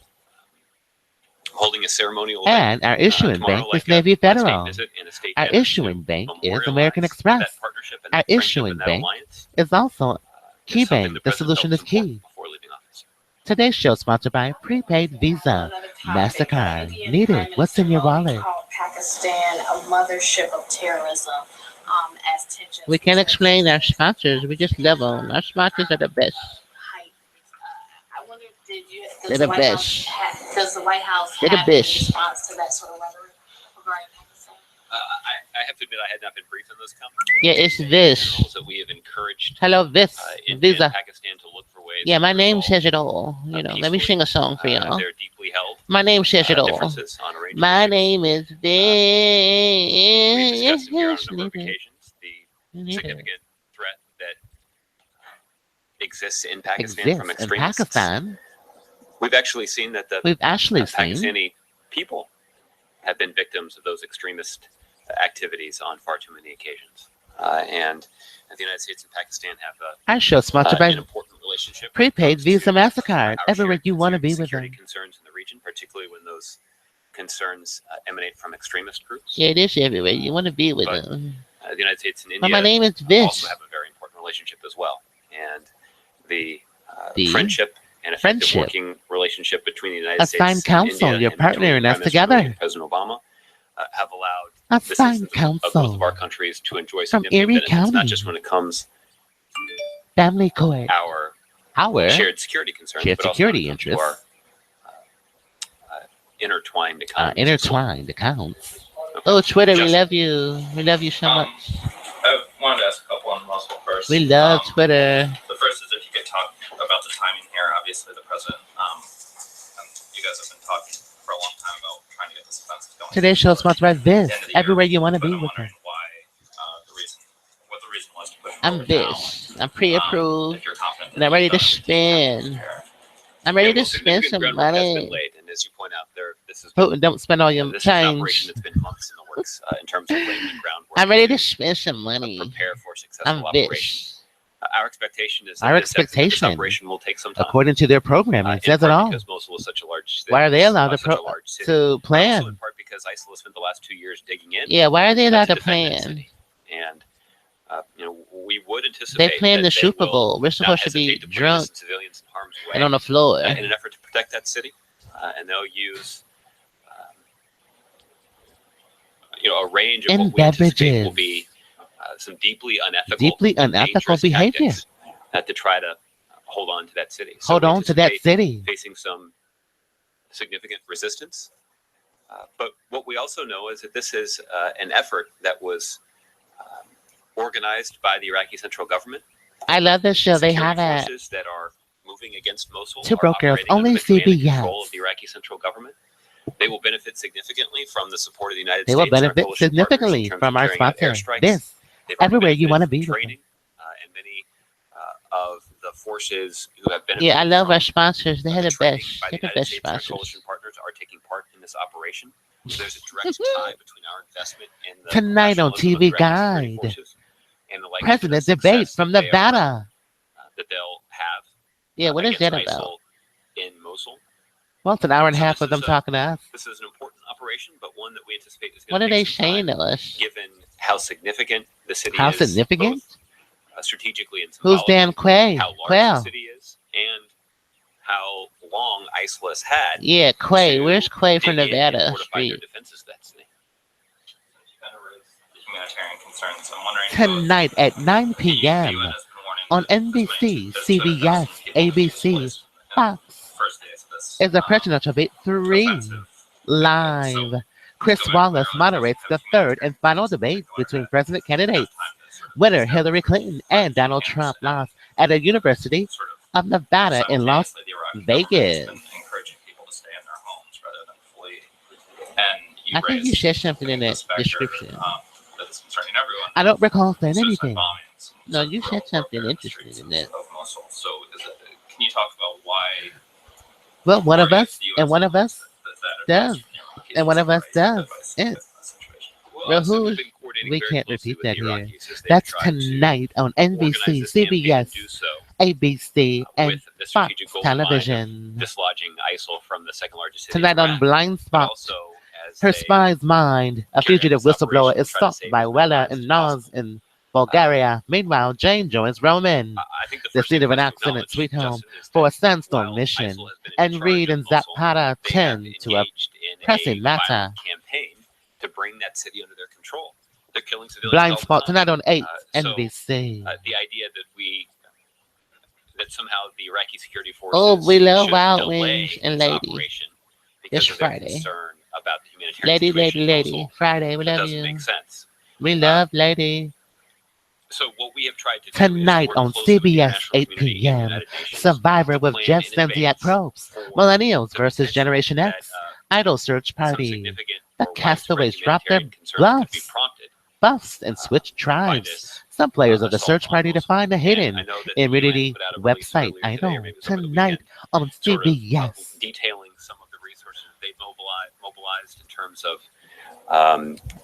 S3: holding a ceremonial event
S1: And our issuing
S3: tomorrow,
S1: bank
S3: like
S1: is Navy
S3: a
S1: Federal.
S3: visit and a state
S1: Our
S3: dinner
S1: issuing
S3: to
S1: bank is
S3: memorialize
S1: American
S3: that
S1: Express.
S3: partnership and
S1: Our
S3: that friendship
S1: issuing
S3: and that
S1: bank
S3: alliance
S1: is also Key
S3: is something
S1: Bank.
S3: the
S1: The
S3: president
S1: solution
S3: felt
S1: is
S3: was important
S1: key.
S3: before leaving office.
S1: Today's show is sponsored by Prepaid Visa, MasterCard. Need it? What's in your wallet?
S4: Called Pakistan a mothership of terrorism, as tensions
S1: We can't
S4: between
S1: explain our sponsors. We just love them. Our sponsors are the best.
S4: height. I wonder,
S1: They're the best.
S4: Does the White House
S1: They're the
S4: have any
S1: best.
S4: response to that sort of rhetoric regarding Pakistan?
S3: I have to admit, I had not been briefed on those comments.
S1: Yeah, it's this.
S3: That we have encouraged
S1: Hello, this.
S3: India
S1: Visa.
S3: and Pakistan to look for ways.
S1: Yeah, my
S3: to
S1: name
S3: resolve,
S1: says it all. You know, let me sing a song for y'all.
S3: They're deeply held.
S1: My name says it all.
S3: Differences on a range of
S1: My
S3: issues.
S1: name is
S3: We've
S1: this.
S3: discussed here on a number of occasions the significant threat that exists in Pakistan from
S1: Exists in
S3: extremists.
S1: Pakistan.
S3: We've actually seen that the
S1: We've actually seen
S3: Pakistani people have been victims of those extremist activities on far too many occasions. And the United States and Pakistan have
S1: our show sponsored by
S3: an important relationship.
S1: Prepaid Visa MasterCard.
S3: Our
S1: Everywhere
S3: shared
S1: you want to be with
S3: security
S1: them.
S3: concerns in the region, particularly when those concerns emanate from extremist groups.
S1: Yeah, it is everywhere. You want to be with
S3: But,
S1: them.
S3: The United States and
S1: But
S3: India
S1: my name is
S3: also
S1: Vish.
S3: have a very important relationship as well. And the
S1: The
S3: friendship and effective
S1: friendship.
S3: working relationship between the United
S1: A
S3: States
S1: fine
S3: and
S1: counsel,
S3: India
S1: you're
S3: and between
S1: partnering us
S3: Prime Minister
S1: together.
S3: and President Obama have allowed
S1: A
S3: the
S1: fine
S3: citizens of both
S1: counsel
S3: of our countries to enjoy
S1: from
S3: significant
S1: Erie
S3: benefits, not
S1: County.
S3: just when it comes
S1: Family court.
S3: our
S1: Our
S3: shared security concerns,
S1: shared
S3: but also
S1: security
S3: when it comes to
S1: interests.
S3: our intertwined economies.
S1: Intertwined accounts.
S3: Okay.
S1: Oh, Twitter, we
S3: Justin.
S1: love you. We love you so much.
S5: I wanted to ask a couple on Russell first.
S1: We love Twitter.
S5: The first is if you could talk about the timing here. Obviously, the president, and you guys have been talking for a long time about trying to get this offensive going.
S1: Today's show is sponsored by this.
S5: End of the year.
S1: Everywhere you want to
S5: But
S1: be
S5: I'm
S1: with them.
S5: wondering why, what the reason was to put it
S1: I'm
S5: forward now.
S1: this. I'm pre-approved.
S5: If you're confident
S1: And I'm ready to spin. I'm ready to
S3: Well,
S1: spend
S3: significant
S1: some
S3: groundwork has been
S1: money.
S3: laid, and as you point out, this is
S1: Putin, don't spend all your
S3: this is an
S1: change.
S3: operation that's been months in the works in terms of laying the groundwork.
S1: I'm ready to spend some money.
S3: Prepare for successful
S1: I'm
S3: operation.
S1: Vish.
S3: Our expectation is that
S1: Our
S3: this
S1: expectation,
S3: operation will take some time.
S1: according to their programming,
S3: In
S1: it says it
S3: part
S1: all.
S3: Because Mosul is such a large city.
S1: Why are they allowed
S3: such a large city.
S1: to
S3: Also
S1: plan?
S3: in part because ISIL has spent the last 2 years digging in.
S1: Yeah, why are they allowed to
S3: defend that
S1: plan?
S3: city. And we would anticipate
S1: They planned
S3: that
S1: the Super
S3: will
S1: Bowl. We're
S3: not
S1: supposed to be
S3: hesitate put
S1: drunk
S3: innocent civilians in harm's way
S1: and on the floor.
S3: in an effort to protect that city, and they'll use a range of
S1: And
S3: what we anticipate will
S1: beverages.
S3: be some deeply unethical,
S1: Unethical
S3: dangerous
S1: behavior.
S3: tactics, to try to hold on to that city. So
S1: Hold
S3: we
S1: on to that
S3: anticipate
S1: city.
S3: facing some significant resistance. But what we also know is that this is an effort that was organized by the Iraqi central government.
S1: I love this show. They
S3: Security
S1: have it.
S3: forces that are moving against Mosul
S1: Two
S3: are
S1: broke girls,
S3: operating under
S1: only
S3: the command and
S1: CBS.
S3: control of the Iraqi central government. They will benefit significantly from the support of the United
S1: They
S3: States.
S1: will
S3: and our
S1: benefit
S3: coalition
S1: significantly
S3: partners in terms
S1: from
S3: of
S1: our
S3: carrying out
S1: sponsor.
S3: airstrikes.
S1: This.
S3: They've already
S1: Everywhere you
S3: benefited
S1: wanna
S3: from
S1: be with them.
S3: training, and many of the forces who have benefited.
S1: Yeah, I love
S3: from
S1: our sponsors. They're the
S3: training
S1: best.
S3: by
S1: They're the
S3: United
S1: best
S3: States and our
S1: sponsors.
S3: coalition partners are taking part in this operation. So there's a direct tie between our investment in the
S1: Tonight on
S3: professionalism of
S1: TV
S3: the Iraqi security
S1: Guide.
S3: forces and the likelihood
S1: President
S3: of success
S1: debate from
S3: that they are,
S1: Nevada.
S3: that they'll have
S1: Yeah, what is that
S3: against
S1: about?
S3: ISIL in Mosul.
S1: Well, it's an hour and a
S3: So
S1: half
S3: this
S1: of them
S3: is
S1: talking to us.
S3: This is an important operation, but one that we anticipate is
S1: What
S3: going
S1: are
S3: to
S1: they
S3: take some time,
S1: saying to us?
S3: given how significant the city
S1: How
S3: is.
S1: significant?
S3: Both, strategically and
S1: Who's
S3: symbolically,
S1: Dan Quay?
S3: how large
S1: Quail.
S3: the city is, and how long ISIL has had.
S1: Yeah, Quay.
S3: to
S1: Where's Quay from
S3: dig in and
S1: Nevada
S3: fortify their
S1: Street?
S3: defenses of that city.
S5: You kind of raised the humanitarian concerns. I'm wondering.
S1: Tonight at 9
S5: The
S1: p.m.
S5: UN has been warning
S1: on
S5: that as many
S1: NBC,
S5: as 200,000
S1: CBS,
S5: people will be
S1: ABC,
S5: displaced in
S1: Fox.
S5: the first days of this,
S1: Is a presidential debate 3
S5: offensive.
S1: live. Chris Wallace moderates the third and final debate between president candidates. Winner Hillary Clinton and Donald Trump lost at a university
S5: Sort
S1: of Nevada in Las
S5: simultaneously, the Iraqi
S1: Vegas.
S5: government has been encouraging people to stay in their homes rather than flee. And
S1: I think you
S5: raised
S1: said something in
S5: the
S1: that
S5: specter,
S1: description.
S5: that is concerning everyone.
S1: I don't recall saying
S5: Suicide
S1: anything.
S5: bombings and
S1: No,
S5: sort of
S1: you
S5: guerrilla
S1: said something
S5: warfare
S1: interesting
S5: streets
S1: in that.
S5: of Mosul. So can you talk about why?
S1: Well, one of
S5: why
S1: us
S5: the US
S1: and one of us
S5: that
S1: does,
S5: advice from the Iraqis
S1: and one of us
S5: is
S1: does.
S5: advice
S1: It.
S5: in that situation?
S1: Well,
S3: so
S1: who's-
S3: we've been coordinating
S1: we
S3: very
S1: can't
S3: closely
S1: repeat
S3: with
S1: that
S3: the
S1: here.
S3: Iraqis as they
S1: That's
S3: try to
S1: tonight on
S3: organize
S1: NBC,
S3: this campaign and
S1: CBS,
S3: do so
S1: ABC, and
S3: with the
S1: Fox
S3: strategic goal in mind of
S1: Television.
S3: dislodging ISIL from the second largest city
S1: Tonight
S3: in
S1: on
S3: Iraq,
S1: Blind
S3: but
S1: Spot,
S3: also as
S1: her
S3: they
S1: spy's mind, a
S3: carry out
S1: fugitive
S3: this
S1: whistleblower,
S3: operation
S1: is
S3: to try to
S1: stalked
S3: save
S1: by
S3: as many
S1: Wella
S3: lives
S1: and
S3: as
S1: Nas
S3: possible.
S1: in Bulgaria. Meanwhile, Jane joins Roman,
S3: I think the
S1: the
S3: first thing
S1: scene of
S3: we
S1: an
S3: have to
S1: accident,
S3: acknowledge,
S1: sweet home,
S3: Justin, is
S1: for a
S3: that
S1: sandstorm
S3: while
S1: mission,
S3: ISIL has been in
S1: and
S3: charge
S1: Reed
S3: of
S1: and
S3: Mosul,
S1: Zapata
S3: they have
S1: tend to a
S3: engaged in
S1: pressing
S3: a
S1: matter.
S3: violent campaign to bring that city under their control. They're killing civilians
S1: Blind
S3: all the
S1: Spot
S3: time.
S1: tonight on 8
S3: So
S1: NBC.
S3: the idea that somehow the Iraqi security
S1: Oh,
S3: forces
S1: we love
S3: should
S1: Wild
S3: delay
S1: Wings and
S3: this
S1: Lady.
S3: operation
S1: It's
S3: because of their
S1: Friday.
S3: concern about the humanitarian
S1: Lady,
S3: situation in
S1: lady.
S3: Mosul,
S1: Friday, we
S3: that
S1: love
S3: doesn't
S1: you.
S3: make sense.
S1: We love Lady.
S3: So what we have tried to do
S1: Tonight
S3: is work
S1: on
S3: closely with the
S1: CBS
S3: international
S1: 8
S3: community and the
S1: p.m.
S3: United Nations
S1: Survivor
S3: to
S1: with
S3: plan
S1: Jeff
S3: in
S1: Zenziat
S3: advance
S1: Probst.
S3: for
S1: Millennials
S3: the
S1: versus
S3: potential
S1: Generation
S3: that
S1: X. Idol Search
S3: some
S1: Party.
S3: significant
S1: The
S3: or widespread
S1: castaways drop their
S3: humanitarian concerns could be
S1: bluffs,
S3: prompted
S1: buffs, and switch
S3: by
S1: tribes.
S3: this
S1: Some players of the
S3: assault
S1: search
S3: on
S1: party to
S3: Mosul.
S1: find a
S3: And
S1: hidden
S3: I know that the UN
S1: immunity
S3: put out a release
S1: website.
S3: earlier today, or
S1: Idol.
S3: maybe it was over the
S1: Tonight
S3: weekend,
S1: on
S3: sort of
S1: CBS.
S3: detailing some of the resources they've mobilized in terms of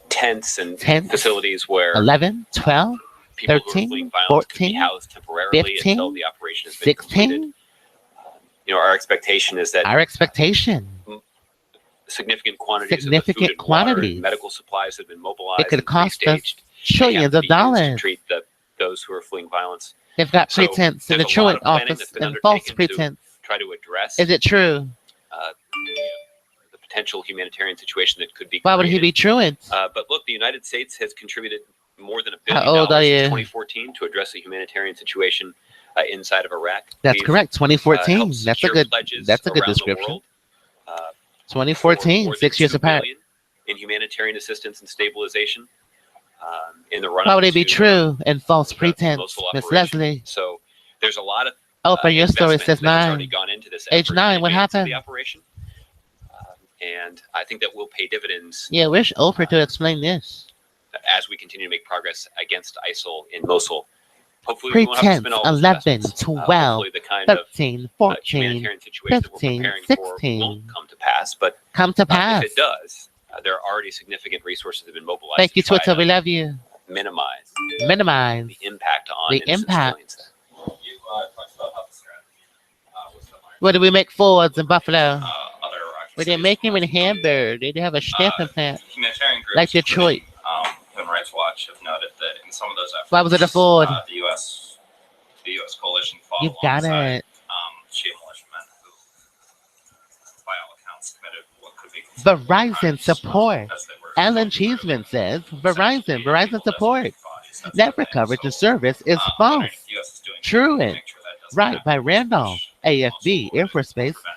S3: tents and
S1: Tents,
S3: facilities where
S1: 11, 12,
S3: people who are
S1: 13,
S3: fleeing violence could be
S1: 14,
S3: housed temporarily
S1: 15,
S3: until the operation has been completed.
S1: 16.
S3: Our expectation is that
S1: Our expectation.
S3: significant quantities of
S1: Significant
S3: the food and water
S1: quantities.
S3: and medical supplies have been mobilized.
S1: It could
S3: and
S1: cost us
S3: pre-staged. They have
S1: trillions
S3: to
S1: of
S3: be used to
S1: dollars.
S3: treat those who are fleeing violence.
S1: They've got
S3: So
S1: pretense in the
S3: there's a lot
S1: truant
S3: of planning
S1: office
S3: that's been
S1: and false
S3: undertaken to
S1: pretense.
S3: try to address
S1: Is it true?
S3: the potential humanitarian situation that could be
S1: Why would he be
S3: created.
S1: truant?
S3: But look, the United States has contributed more than $1 billion
S1: How old are
S3: in
S1: you?
S3: 2014 to address the humanitarian situation inside of Iraq.
S1: That's
S3: We've,
S1: correct. 2014.
S3: helped
S1: That's a
S3: secure
S1: good.
S3: pledges
S1: That's a good
S3: around the
S1: description.
S3: world, for
S1: 2014.
S3: more
S1: 6
S3: than
S1: years
S3: $2
S1: apart.
S3: billion in humanitarian assistance and stabilization in the run.
S1: Why would it be true and false
S3: the
S1: pretense,
S3: Mosul
S1: Miss
S3: operation.
S1: Leslie?
S3: So there's a lot of
S1: Oprah, your story
S3: investment
S1: says
S3: that has already
S1: 9.
S3: gone into this
S1: Age
S3: effort
S1: 9,
S3: in
S1: what
S3: advance of
S1: happened?
S3: the operation, and I think that will pay dividends
S1: Yeah, where's Oprah to explain this?
S3: as we continue to make progress against ISIL in Mosul. Hopefully, we won't have to
S1: Pretense
S3: spend all those
S1: 11,
S3: investments.
S1: 12,
S3: Hopefully, the kind of
S1: 13, 14,
S3: humanitarian situation that we're
S1: 15,
S3: preparing
S1: 16.
S3: for won't come to pass. But
S1: Come to pass.
S3: if it does, there are already significant resources that have been mobilized.
S1: Thank you,
S3: to try
S1: Twitter.
S3: to
S1: We love you.
S3: minimize
S1: Minimize
S3: the impact on
S1: the
S3: innocent
S1: impact.
S3: civilians.
S5: You talked about how the strategy was similar.
S1: What did we make Fords in Buffalo?
S5: Other Iraqi
S1: We didn't
S5: cities.
S1: make him in Hamburg. They didn't have a stamping plant
S5: Humanitarian groups,
S1: like Detroit.
S5: including, Human Rights Watch, have noted that in some of those efforts,
S1: Why was it a Ford?
S5: The U.S. coalition fought
S1: You got
S5: alongside
S1: it.
S5: Shia militiamen who, by all accounts, committed what could be considered
S1: Verizon
S5: crimes,
S1: support.
S5: as they were
S1: Alan
S5: so through
S1: Cheeseman says
S5: essentially
S1: Verizon
S5: people
S1: support.
S5: designated bodies. That's
S1: Network
S5: the thing.
S1: coverage and
S5: So,
S1: service is
S5: what
S1: false.
S5: the US is doing
S1: True
S5: to
S1: it.
S5: make sure that doesn't
S1: Right,
S5: happen,
S1: by Randolph,
S5: which
S1: AFB,
S5: also
S1: Air Force Base,
S5: prevent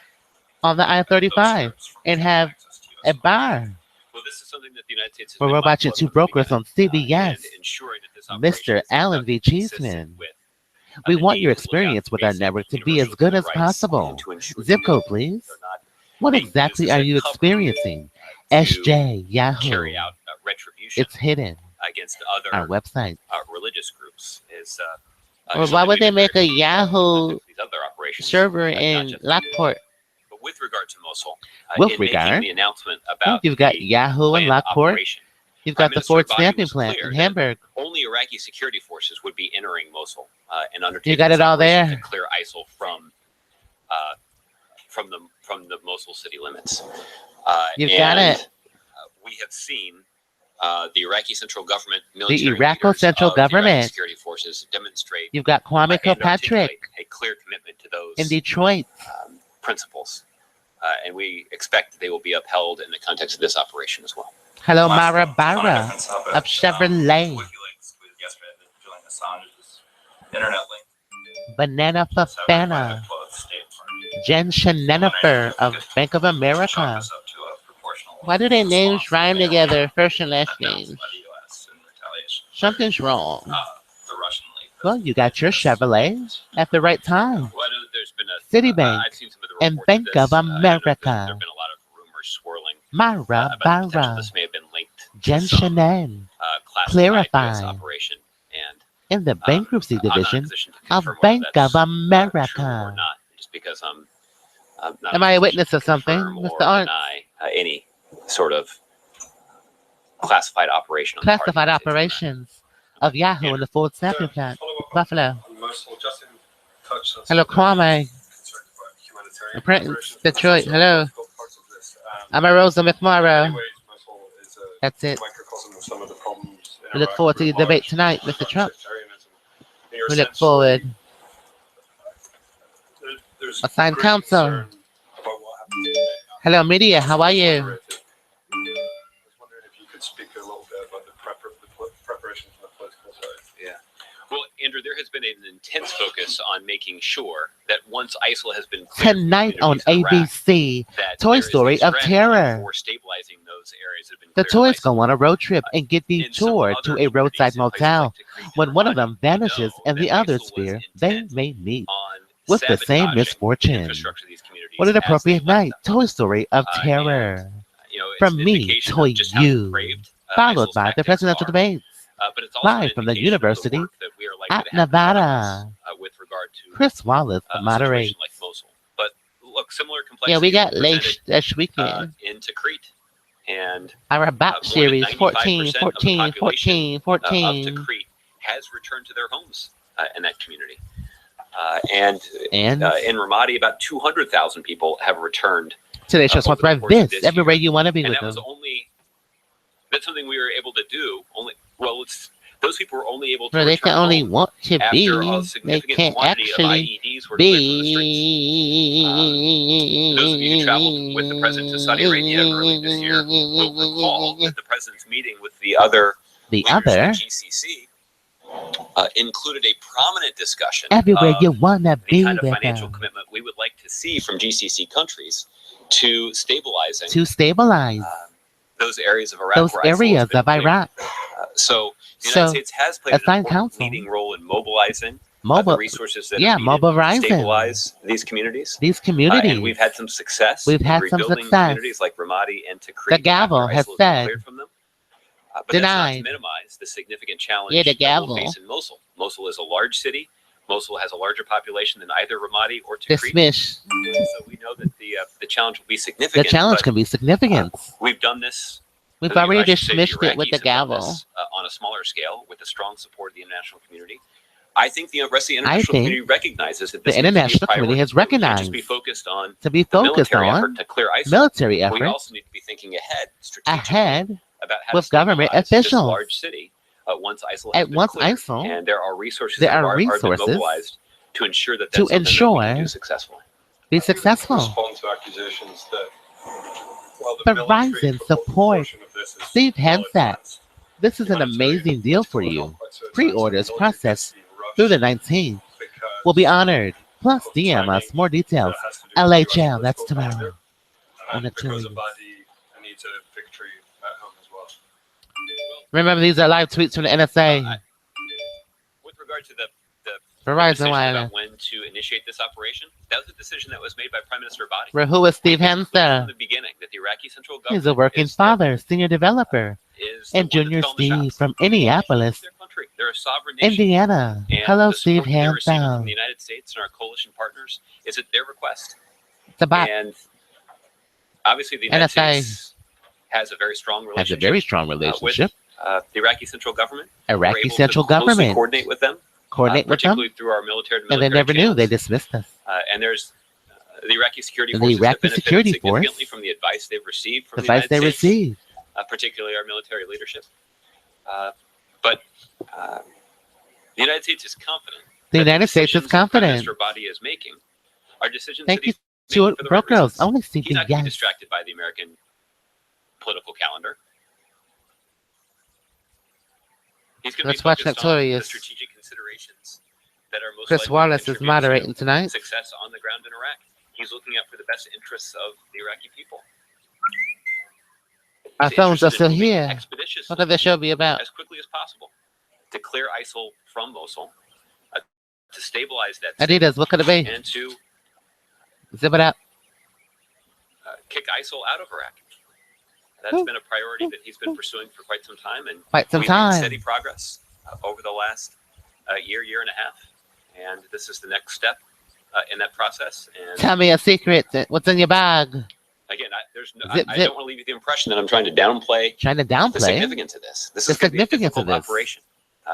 S1: on the
S5: those
S1: I-35,
S5: groups from
S1: and
S5: getting
S1: have
S5: access to US
S1: a
S5: funds.
S1: bar.
S3: Well, this is something that the United States has
S1: We're
S3: been
S1: about
S3: mindful
S1: your
S3: of
S1: two
S3: from the
S1: brokers on
S3: beginning,
S1: CBS.
S3: and ensuring that this operation
S1: Mr.
S3: is
S1: Alan V.
S3: consistent
S1: Cheeseman.
S3: with,
S1: We
S3: the
S1: want
S3: need
S1: your
S3: to look out
S1: experience
S3: for
S1: with our
S3: basic
S1: network to be as
S3: universal
S1: good
S3: human
S1: as
S3: rights
S1: possible.
S3: and to ensure
S1: Zip
S3: that
S1: code, please.
S3: they're not
S1: What
S3: being used
S1: exactly
S3: as
S1: are
S3: a
S1: you
S3: cover
S1: experiencing?
S3: to
S1: SJ, Yahoo.
S3: carry out retribution
S1: It's hidden.
S3: against
S1: Our
S3: other
S1: website.
S3: religious groups. Is
S1: Or why
S3: something
S1: would
S3: we've
S1: they
S3: been
S1: make
S3: very
S1: a
S3: familiar with
S1: Yahoo
S3: these other operations,
S1: server
S3: not
S1: in
S3: just-
S1: Lockport?
S3: But with regard to Mosul,
S1: With
S3: in
S1: regard?
S3: making the announcement
S1: Oh,
S3: about
S1: you've got
S3: the
S1: Yahoo in
S3: planned
S1: Lockport.
S3: operation,
S1: You've
S3: Prime
S1: got the
S3: Minister
S1: Ford
S3: Abadi
S1: stamping
S3: was
S1: plant
S3: clear
S1: in
S3: that
S1: Hamburg.
S3: only Iraqi security forces would be entering Mosul and undertaking
S1: You got it
S3: this
S1: all
S3: operation
S1: there.
S3: to clear ISIL from the Mosul city limits.
S1: You've got
S3: and,
S1: it.
S3: We have seen the Iraqi central government, military
S1: Iraqi
S3: leaders
S1: central
S3: of the Iraqi
S1: government.
S3: security forces demonstrate
S1: You've got Kwame
S3: and
S1: Kilpatrick
S3: articulate a clear commitment to those
S1: in Detroit.
S3: principles. And we expect that they will be upheld in the context of this operation as well.
S1: Hello,
S5: Last
S1: Mara
S5: on a
S1: Barra
S5: different topic,
S1: of Chevrolet.
S5: WikiLeaks tweeted yesterday that Julian Assange's internet link
S1: Banana
S5: severed by
S1: Fafana.
S5: the closed state party.
S1: Jen Shenenifer of Bank of
S5: Chalk
S1: America.
S5: this up to a proportional
S1: Why do their names
S5: response
S1: rhyme together, first and last
S5: announced
S1: names?
S5: by the US in retaliation for,
S1: Something's wrong.
S5: the Russian leak.
S1: Well, you got your Chevrolet at the right time.
S3: Well, I know that there's been a
S1: Citibank
S3: I've seen some of the
S1: and
S3: reports
S1: Bank
S3: this.
S1: of
S3: I know that
S1: America.
S3: There have been a lot of rumors swirling
S1: Mara
S3: about the potential
S1: Barra.
S3: this may have been linked
S1: Jen
S3: to some
S1: Shannon
S3: classified
S1: Clarify.
S3: US operation. And
S1: in the bankruptcy
S3: I'm not in a
S1: division
S3: position to
S1: of
S3: confirm whether
S1: Bank
S3: that's,
S1: of
S3: true or
S1: America.
S3: not, just because I'm not
S1: Am
S3: in
S1: I a
S3: position
S1: witness
S3: to
S1: of something,
S3: confirm
S1: Mr.
S3: or
S1: Arndt?
S3: deny any sort of classified operation. On the part of the
S1: Classified
S3: United States on that.
S1: operations of Yahoo and the Ford stamping plant, Buffalo.
S6: On Mosul, just in touched on
S1: Hello,
S6: some of the
S1: Kwame.
S6: concerns about humanitarian
S1: Apprentice,
S6: operations, but
S1: Detroit.
S6: also
S1: Hello.
S6: difficult parts of this.
S1: I'm a Rosa
S6: In
S1: McMorrow.
S6: many ways, Mosul is a
S1: That's it.
S6: microcosm of some of the problems in
S1: We look
S6: Iraq
S1: forward to
S6: writ
S1: your debate
S6: large,
S1: tonight,
S6: like
S1: Mr. Trump.
S6: sectarianism. And you're
S1: We look
S6: essentially-
S1: forward.
S6: There's
S1: Assigned
S6: great
S1: counsel.
S6: concern about what happens.
S1: Hello, media. How are you?
S6: I was wondering if you could speak a little bit about the preparation for the political side.
S3: Yeah. Well, Andrew, there has been an intense focus on making sure that once ISIL has been cleared from
S1: Tonight on
S3: communities in Iraq,
S1: ABC,
S3: that
S1: Toy
S3: there is a
S1: Story of
S3: strategy
S1: Terror.
S3: for stabilizing those areas that have been
S1: The
S3: cleared of
S1: toys
S3: ISIL.
S1: go on a road trip and get
S3: In some
S1: detoured to
S3: other
S1: a roadside
S3: communities that ISIL
S1: motel.
S3: like to create
S1: When one of
S3: terror,
S1: them vanishes
S3: know
S1: and the
S3: that
S1: other
S3: ISIL was
S1: sphere, they
S3: intent
S1: may meet
S3: on
S1: with the same
S3: sabotaging
S1: misfortune.
S3: infrastructure of these communities
S1: What an
S3: as they
S1: appropriate
S3: left
S1: night.
S3: them.
S1: Toy Story of
S3: And,
S1: Terror.
S3: You know, it's
S1: From
S3: an
S1: me
S3: indication
S1: to
S3: of just how
S1: you.
S3: depraved,
S1: Followed
S3: ISIL's
S1: by the
S3: tactics
S1: presidential
S3: are.
S1: debates
S3: But it's also
S1: live
S3: an
S1: from the
S3: indication of
S1: university
S3: work that we are likely
S1: at
S3: to have in front of us,
S1: Nevada.
S3: with regard to
S1: Chris Wallace, the
S3: a
S1: moderator.
S3: situation like Mosul. But look, similar complexity.
S1: Yeah, we got
S3: was
S1: late
S3: presented,
S1: this weekend.
S3: in Tikrit, and
S1: Our back
S3: more than
S1: series
S3: 95%
S1: 14,
S3: of the
S1: 14,
S3: population
S1: 14,
S3: of
S1: 14.
S3: Tikrit has returned to their homes in that community. And
S1: And
S3: in Ramadi, about 200,000 people have returned.
S1: today's show sponsored by
S3: over the course of
S1: This.
S3: this
S1: Everywhere
S3: year.
S1: you want to be
S3: And
S1: with
S3: that was
S1: them.
S3: that's something we were able to do. Those people were only able to
S1: Where they
S3: return
S1: can only
S3: home
S1: want to
S3: after
S1: be.
S3: a
S1: They
S3: significant
S1: can't
S3: quantity
S1: actually
S3: of IEDs were cleared from the streets.
S1: be.
S3: Those of you who traveled with the president to Saudi Arabia early this year will recall that the president's meeting with the other
S1: The
S3: leaders
S1: other.
S3: of the GCC included a prominent discussion
S1: Everywhere
S3: of
S1: you want to
S3: the
S1: be
S3: kind of
S1: with
S3: financial
S1: them.
S3: commitment we would like to see from GCC countries to stabilizing
S1: To stabilize
S3: those areas of Iraq.
S1: those
S3: where ISIL has
S1: areas
S3: been
S1: of
S3: cleared.
S1: Iraq.
S3: So the United
S1: So,
S3: States has played an
S1: assigned
S3: important
S1: counsel.
S3: leading role in mobilizing the
S1: Mobile,
S3: resources that
S1: yeah,
S3: are needed to
S1: mobilizing
S3: stabilize these communities.
S1: these
S3: And
S1: communities.
S3: we've had some success.
S1: We've
S3: in
S1: had some
S3: rebuilding
S1: success.
S3: communities like Ramadi and Tikrit.
S1: The gavel
S3: after
S1: has
S3: ISIL has been
S1: said,
S3: cleared from them. But that's not
S1: denied.
S3: to minimize the significant challenge
S1: Yeah, the
S3: that we'll
S1: gavel.
S3: face in Mosul. Mosul is a large city. Mosul has a larger population than either Ramadi or Tikrit.
S1: Dismiss.
S3: So we know that the challenge will be
S1: The
S3: significant.
S1: challenge
S3: but
S1: can be significant.
S3: we've done this.
S1: We've
S3: I
S1: already
S3: should say
S1: dismissed it with
S3: Iraqis
S1: the
S3: have done
S1: gavel.
S3: this, on a smaller scale with the strong support of the international community. I think the rest of the
S1: I
S3: international
S1: think
S3: community recognizes that
S1: the
S3: this needs to be a
S1: international community
S3: priority.
S1: has
S3: We can't
S1: recognized
S3: just be focused on
S1: to be
S3: the
S1: focused
S3: military
S1: on
S3: effort to clear ISIL.
S1: military
S3: We
S1: efforts
S3: also need to be thinking ahead, strategically,
S1: ahead
S3: about how
S1: with
S3: to
S1: government
S3: stabilize this
S1: officials.
S3: large city once ISIL has
S1: At
S3: been
S1: once
S3: cleared.
S1: ISIL,
S3: And there are resources
S1: there
S3: that
S1: are
S3: been
S1: resources
S3: mobilized to ensure that
S1: to
S3: that's something that we can
S1: ensure
S3: do successfully.
S1: be successful.
S6: Respond to accusations that while the military
S1: Verizon supports
S6: proportion of this is
S1: Steve
S6: well
S1: Hansen.
S6: advanced,
S1: This is an amazing deal for you. Pre-orders processed through the 19th will be honored. Plus, DM us more details. LHL, that's tomorrow. On the
S6: because
S1: Tuesday.
S6: Abadi needs a victory at home as well.
S1: Remember, these are live tweets from the NSA.
S3: With regard to the
S1: Verizon
S3: decision
S1: Wireless.
S3: about when to initiate this operation, that was a decision that was made by Prime Minister Abadi.
S1: Where who is Steve
S3: From
S1: Hansen?
S3: the beginning, that the Iraqi central government
S1: He's a working
S3: is
S1: father, senior developer,
S3: is the
S1: and
S3: one
S1: Junior
S3: that's calling the
S1: Steve
S3: shots.
S1: from Indianapolis,
S3: Their country. They're a sovereign nation.
S1: Indiana.
S3: And
S1: Hello,
S3: the
S1: Steve
S3: support they're receiving from
S1: Hansen.
S3: the United States and our coalition partners is at their request.
S1: It's about
S3: And obviously, the United
S1: NSA
S3: States has a very strong
S1: has a
S3: relationship
S1: very strong relationship.
S3: with the Iraqi central government. We're
S1: Iraqi
S3: able to
S1: central
S3: closely
S1: government
S3: coordinate with them,
S1: coordinate with them,
S3: particularly through our military to
S1: and they
S3: military
S1: never knew. They
S3: channels.
S1: dismissed us.
S3: And there's the Iraqi security
S1: The
S3: forces
S1: Iraqi
S3: have benefited
S1: security
S3: significantly
S1: force,
S3: from the advice they've received from
S1: the
S3: the
S1: advice
S3: United
S1: they
S3: States,
S1: received.
S3: particularly our military leadership. But the United States is confident.
S1: The
S3: that
S1: United States is
S3: decisions that Prime
S1: confident.
S3: Minister Abadi is making are decisions
S1: Thank
S3: that
S1: you,
S3: he's
S1: Stuart
S3: making for the right
S1: Brook Girls.
S3: reasons.
S1: Only
S3: He's
S1: speaking
S3: not going to be
S1: yes.
S3: distracted by the American political calendar. He's going to
S1: Let's
S3: be
S1: watch
S3: focused on the
S1: Notorious.
S3: strategic considerations that are most
S1: Chris
S3: likely to
S1: Wallace is
S3: contribute
S1: moderating
S3: to
S1: tonight.
S3: success on the ground in Iraq. He's looking out for the best interests of the Iraqi people.
S1: Our
S3: He's
S1: phones are
S3: interested
S1: still
S3: in moving
S1: here.
S3: expeditiously
S1: What could the show be about?
S3: as quickly as possible to clear ISIL from Mosul, to stabilize that
S1: Adidas, what could it be?
S3: and to
S1: Zip it up.
S3: kick ISIL out of Iraq. That's been a priority that he's been pursuing for quite some time, and
S1: Quite some
S3: we've made
S1: time.
S3: steady progress over the last year and a half. And this is the next step in that process. And
S1: Tell me a secret. What's in your bag?
S3: again, I
S1: Zip,
S3: don't
S1: zip.
S3: want to leave you the impression that I'm trying to downplay
S1: Trying to
S3: the
S1: downplay
S3: significance of this. This
S1: the
S3: is going to be a
S1: significance of
S3: difficult
S1: this.
S3: operation,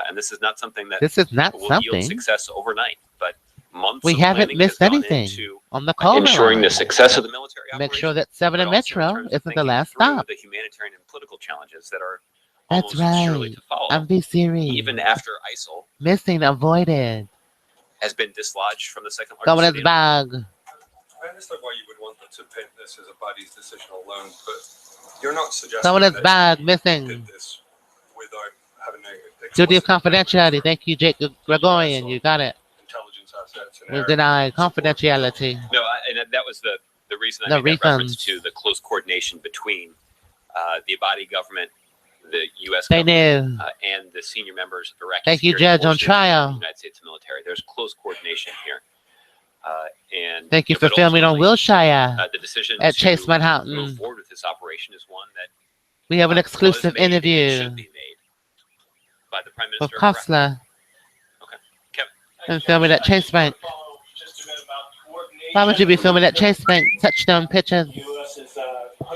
S3: and this is not something that
S1: This is not
S3: will yield
S1: something.
S3: success overnight. But months
S1: We
S3: of
S1: haven't
S3: planning
S1: missed
S3: has gone
S1: anything
S3: into
S1: on the Coleman
S3: ensuring the
S1: line.
S3: success of the military
S1: Make
S3: operation.
S1: sure that 7
S3: but
S1: and
S3: also in
S1: Metro
S3: terms of
S1: isn't the
S3: thinking
S1: last
S3: through
S1: stop.
S3: the humanitarian and political challenges that are
S1: That's
S3: almost surely
S1: right.
S3: to follow,
S1: I'm V-Series.
S3: even after ISIL
S1: Missing, avoided.
S3: has been dislodged from the second largest
S1: Someone
S3: city
S1: is
S3: in the world.
S1: bag.
S6: I understand why you would want to paint this as a body's decision alone, but you're not suggesting
S1: Someone is
S6: that
S1: bag.
S6: you
S1: missing.
S6: did this without having a
S1: Duty of
S6: explicit agreement
S1: confidentiality.
S6: from
S1: Thank you, Jake Gregorian. You got it.
S6: intelligence assets and
S1: We'll
S6: air
S1: deny
S6: support.
S1: confidentiality.
S3: No, and that was the reason I
S1: No
S3: made that reference
S1: refunds.
S3: to the close coordination between the Abadi government, the U.S.
S1: They
S3: government,
S1: knew.
S3: and the senior members of Iraqi
S1: Thank you,
S3: security
S1: Judge, on
S3: forces
S1: trial.
S3: and the United States military. There's close coordination here. And
S1: Thank you for
S3: but
S1: filming on
S3: ultimately,
S1: Wilshire
S3: the decision
S1: at
S3: to
S1: Chase
S3: move
S1: Manhattan.
S3: forward with this operation is one that
S1: We have an
S3: was
S1: exclusive
S3: made and
S1: interview
S3: should be made by the Prime
S1: with
S3: Minister of Iraq.
S1: Kostler
S3: Okay, Kevin.
S1: and filming at Chase Bank. Why would you be filming at Chase Bank? Touchstone pictures.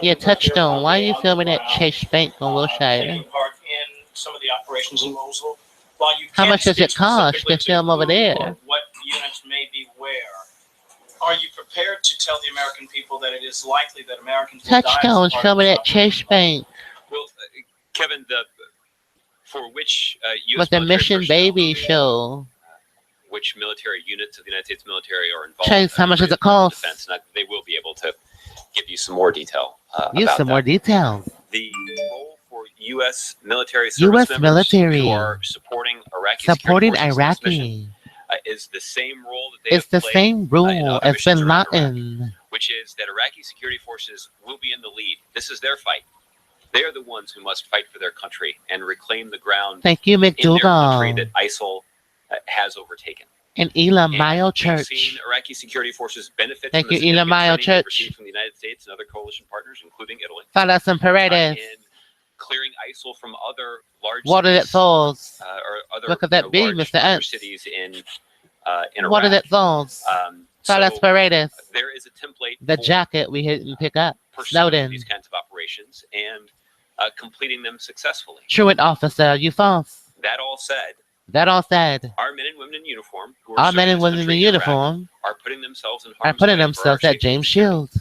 S1: Yeah, Touchstone. Why are you filming at Chase Bank on Wilshire?
S7: Taking part in some of the operations in Mosul. While you
S1: How
S7: can't
S1: much does
S7: speak
S1: it cost to
S7: specifically
S1: film over
S7: who
S1: there?
S7: or what units may be where, are you prepared to tell the American people that it is likely that Americans will die as a
S1: Touchstone's
S7: part of
S1: filming
S7: this
S1: at Chase Bank
S3: Well, Kevin, for which U.S.
S1: with the
S3: military
S1: Mission
S3: personnel,
S1: Baby show.
S3: which military units of the United States military are involved?
S1: Chase, how much does it
S3: in
S1: cost?
S3: defense? And they will be able to give you some more detail
S1: Use
S3: about
S1: some more
S3: that.
S1: details.
S3: The role for U.S. military service
S1: U.S.
S3: members
S1: military
S3: who are supporting Iraqi
S1: supporting
S3: security forces in this mission,
S1: Iraqi.
S3: is the same role that they
S1: It's
S3: have
S1: the
S3: played
S1: same
S3: in
S1: rule
S3: other
S1: as
S3: missions
S1: Bin
S3: around Iraq,
S1: Laden.
S3: which is that Iraqi security forces will be in the lead. This is their fight. They are the ones who must fight for their country and reclaim the ground
S1: Thank you,
S3: in their country
S1: McDougal.
S3: that ISIL has overtaken.
S1: And Elam
S3: And
S1: Mayo
S3: we've
S1: Church.
S3: seen Iraqi security forces benefit
S1: Thank
S3: from the
S1: you, Elam
S3: significant
S1: Mayo
S3: training they've
S1: Church.
S3: received from the United States and other coalition partners, including Italy,
S1: Falas and Paredes.
S3: in clearing ISIL from other large
S1: Water that
S3: cities,
S1: falls.
S3: or other
S1: Look at that bee,
S3: large
S1: Mr.
S3: major
S1: Ernst.
S3: cities in Iraq.
S1: Water that falls. Falas
S3: So
S1: Paredes.
S3: there is a template
S1: The
S3: for
S1: jacket we didn't pick up.
S3: pursuing
S1: Snowden.
S3: these kinds of operations and completing them successfully.
S1: Truant officer, you false.
S3: That all said,
S1: That all said,
S3: our men and women in uniform, who are
S1: our
S3: serving
S1: men and
S3: this
S1: women in
S3: country Iraq,
S1: uniform
S3: are putting themselves in
S1: are
S3: harm's
S1: putting
S3: way for our
S1: themselves at
S3: safety and
S1: James
S3: security.
S1: Shields.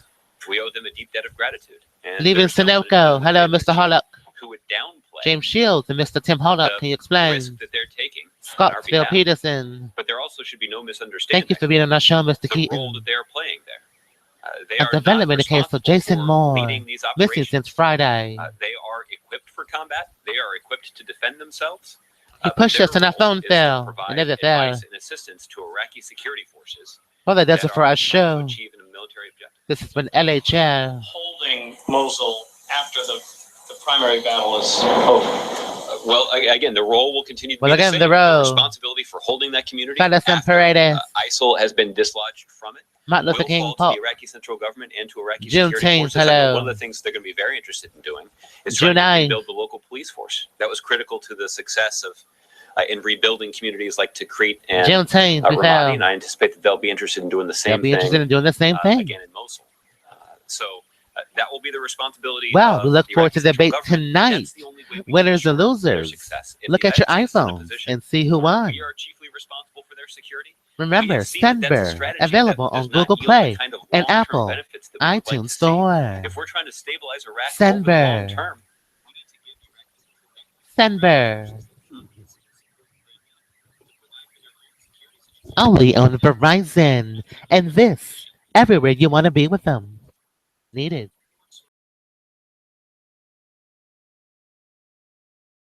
S3: We owe them a deep debt of gratitude. And
S1: Leaving
S3: there's no one in
S1: Sunoco.
S3: the
S1: Hello,
S3: military
S1: Mr. Hollock.
S3: who would downplay
S1: James Shields and Mr. Tim Hollock.
S3: the
S1: Can you explain?
S3: risk that they're taking on our
S1: Scottsville
S3: behalf.
S1: Peterson.
S3: But there also should be no misunderstanding
S1: Thank you for being on our show, Mr.
S3: the role
S1: Keaton.
S3: that they are playing there. They
S1: A
S3: are not
S1: development case of
S3: responsible
S1: Jason
S3: for
S1: Moore.
S3: leading these
S1: Missing
S3: operations.
S1: since Friday.
S3: They are equipped for combat. They are equipped to defend themselves.
S1: He
S3: But
S1: pushed
S3: their
S1: us and our
S3: role
S1: phone
S3: is to
S1: fell.
S3: provide
S1: And never fell.
S3: advice and assistance to Iraqi security forces
S1: Well, that's
S3: that
S1: it for
S3: are
S1: our
S3: trying to
S1: show.
S3: achieve a military objective.
S1: This has been LHL.
S7: holding Mosul after the primary battle is over?
S3: Well, again, the role will continue to
S1: Well,
S3: be
S1: again,
S3: the
S1: the
S3: same.
S1: role.
S3: Responsibility for holding that community
S1: Falas and
S3: after
S1: Paredes.
S3: ISIL has been dislodged from it
S1: Martin
S3: will
S1: Luther King
S3: fall to
S1: Pop.
S3: the Iraqi central government and to Iraqi
S1: Juneteenth,
S3: security forces. I know
S1: hello.
S3: one of the things they're going to be very interested in doing is
S1: June
S3: trying to
S1: 9th.
S3: rebuild the local police force. That was critical to the success of in rebuilding communities like Tikrit and
S1: Juneteenth, we
S3: Ramadi,
S1: fell.
S3: and I anticipate that they'll be interested in doing the
S1: They'll
S3: same
S1: be
S3: thing
S1: interested in doing the same thing.
S3: again in Mosul. So that will be the responsibility.
S1: Wow,
S3: of
S1: we look
S3: the
S1: forward to
S3: Iraqi
S1: the
S3: central
S1: debate
S3: government.
S1: tonight.
S3: That's the only way we can
S1: Winners and
S3: ensure their
S1: losers.
S3: success. If
S1: Look
S3: the
S1: at your
S3: United States is in a
S1: iPhone
S3: position
S1: and see who won.
S3: we are chiefly responsible for their security.
S1: Remember,
S3: We have seen that that's a
S1: Sendber,
S3: strategy
S1: available
S3: that
S1: on
S3: does not
S1: Google
S3: yield the
S1: Play
S3: kind of
S1: and
S3: long-term
S1: Apple,
S3: benefits that we would like to
S1: iTunes
S3: see.
S1: Store.
S3: If we're trying to stabilize Iraq over the long
S1: Sendber,
S3: term, we need to give Iraq
S1: Sendber. Only on Verizon. And this, everywhere you want to be with them. Needed.